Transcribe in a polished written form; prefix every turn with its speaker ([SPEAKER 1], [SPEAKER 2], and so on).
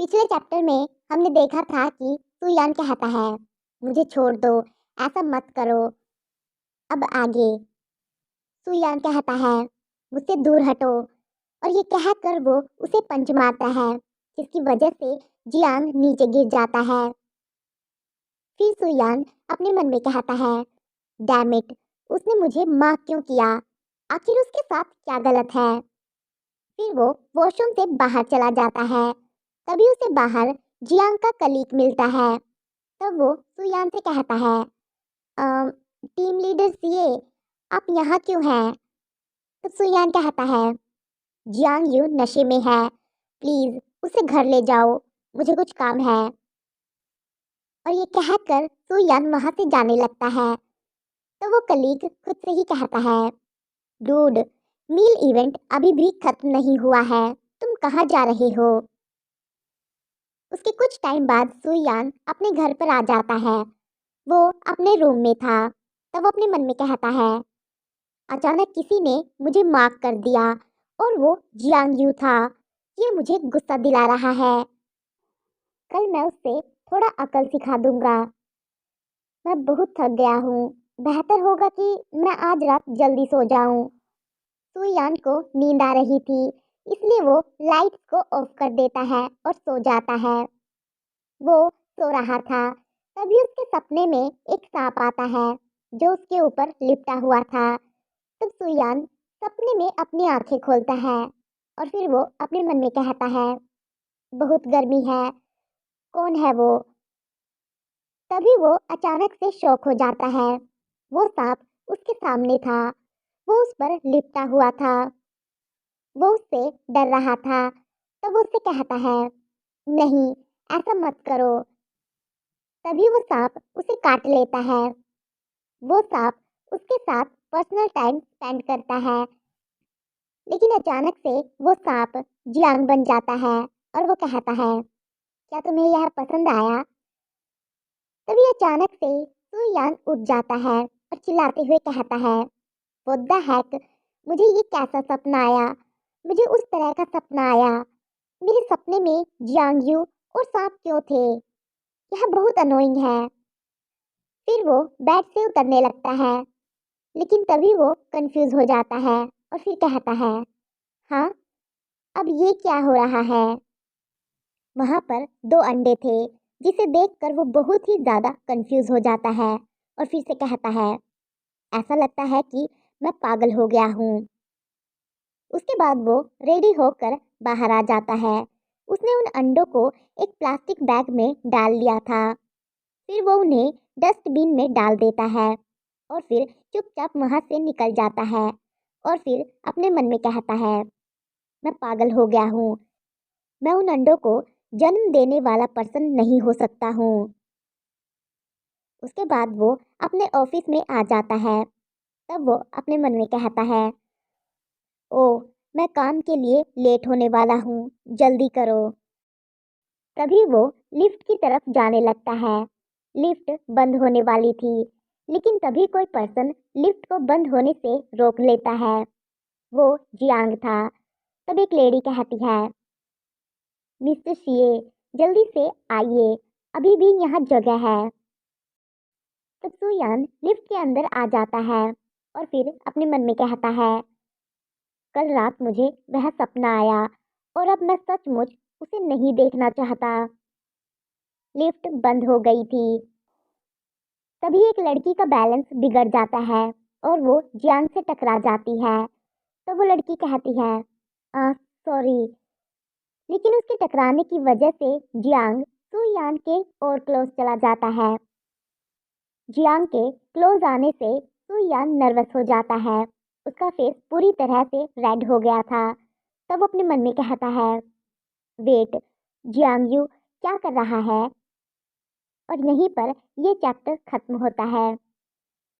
[SPEAKER 1] पिछले चैप्टर में हमने देखा था कि सुयान कहता है, मुझे छोड़ दो, ऐसा मत करो। अब आगे सुयान कहता है, मुझसे दूर हटो, और ये कहकर वो उसे पंच मारता है, जिसकी वजह से जियांग नीचे गिर जाता है। फिर सुयान अपने मन में कहता है, डैम इट, उसने मुझे माफ क्यों किया? आखिर उसके साथ क्या गलत है? फिर वो वॉशरूम से बाहर चला जाता है। तभी उसे बाहर जियांग का कलीग मिलता है। तब वो सुयान से कहता है, "अम, टीम लीडर सीए, आप यहाँ क्यों हैं?" तो सुयान कहता है, जियांग यू नशे में है, प्लीज उसे घर ले जाओ, मुझे कुछ काम है। और ये कहकर सुयान वहां से जाने लगता है। तो वो कलीग खुद से ही कहता है, डूड, मील इवेंट अभी भी खत्म नहीं हुआ है, तुम कहाँ जा रहे हो? उसके कुछ टाइम बाद सुयान अपने घर पर आ जाता है। वो अपने रूम में था। तब वो अपने मन में कहता है, अचानक किसी ने मुझे माफ कर दिया, और वो जियांग यू था। ये मुझे गुस्सा दिला रहा है। कल मैं उससे थोड़ा अकल सिखा दूंगा। मैं बहुत थक गया हूँ। बेहतर होगा कि मैं आज रात जल्दी सो जाऊं। सुयान को नींद आ रही थी, इसलिए वो लाइट्स को ऑफ कर देता है और सो जाता है। वो सो रहा था, तभी उसके सपने में एक सांप आता है, जो उसके ऊपर लिपटा हुआ था। तब सुयान सपने में अपनी आंखें खोलता है, और फिर वो अपने मन में कहता है, बहुत गर्मी है, कौन है वो? तभी वो अचानक से शॉक हो जाता है। वो सांप उसके सामने था। वो उस पर लिपटा हुआ था। वो उससे डर रहा था। तब वो उससे कहता है, नहीं, ऐसा मत करो। तभी वो सांप उसे काट लेता है। वो सांप उसके साथ पर्सनल टाइम स्पेंड करता है, लेकिन अचानक से वो सांप जियांग बन जाता है, और वो कहता है, क्या तुम्हें यह पसंद आया? तभी अचानक से सुयान उठ जाता है और चिल्लाते हुए कहता है, व्हाट द हेक, मुझे ये कैसा सपना आया? मुझे उस तरह का सपना आया। मेरे सपने में जियांग यू और सांप क्यों थे? यह बहुत अनोइंग है। फिर वो बेड से उतरने लगता है, लेकिन तभी वो कंफ्यूज हो जाता है और फिर कहता है, हाँ, अब ये क्या हो रहा है? वहां पर दो अंडे थे, जिसे देखकर वो बहुत ही ज्यादा कंफ्यूज हो जाता है और फिर से कहता है, ऐसा लगता है कि मैं पागल हो गया हूँ। उसके बाद वो रेडी होकर बाहर आ जाता है। उसने उन अंडों को एक प्लास्टिक बैग में डाल लिया था। फिर वो उन्हें डस्टबिन में डाल देता है, और फिर चुपचाप वहां से निकल जाता है, और फिर अपने मन में कहता है, मैं पागल हो गया हूँ। मैं उन अंडों को जन्म देने वाला पर्सन नहीं हो सकता हूँ। उसके बाद वो अपने ऑफिस में आ जाता है। तब वो अपने मन में कहता है, ओ, मैं काम के लिए लेट होने वाला हूँ, जल्दी करो। तभी वो लिफ्ट की तरफ जाने लगता है। लिफ्ट बंद होने वाली थी, लेकिन तभी कोई पर्सन लिफ्ट को बंद होने से रोक लेता है। वो जियांग था। तब एक लेडी कहती है, मिस्टर शिए, जल्दी से आइए, अभी भी यहाँ जगह है। तब सुयान लिफ्ट के अंदर आ जाता है, और फिर अपने मन में कहता है, कल रात मुझे वह सपना आया, और अब मैं सचमुच उसे नहीं देखना चाहता। लिफ्ट बंद हो गई थी। तभी एक लड़की का बैलेंस बिगड़ जाता है, और वो जियांग से टकरा जाती है। तो वो लड़की कहती है, सॉरी। लेकिन उसके टकराने की वजह से जियांग सुयान के और क्लोज चला जाता है। जियांग के क्लोज आने से सुयान नर्वस हो जाता है। उसका फेस पूरी तरह से रेड हो गया था। तब वो अपने मन में कहता है, वेट, जियांग यू क्या कर रहा है? और यहीं पर ये चैप्टर खत्म होता है।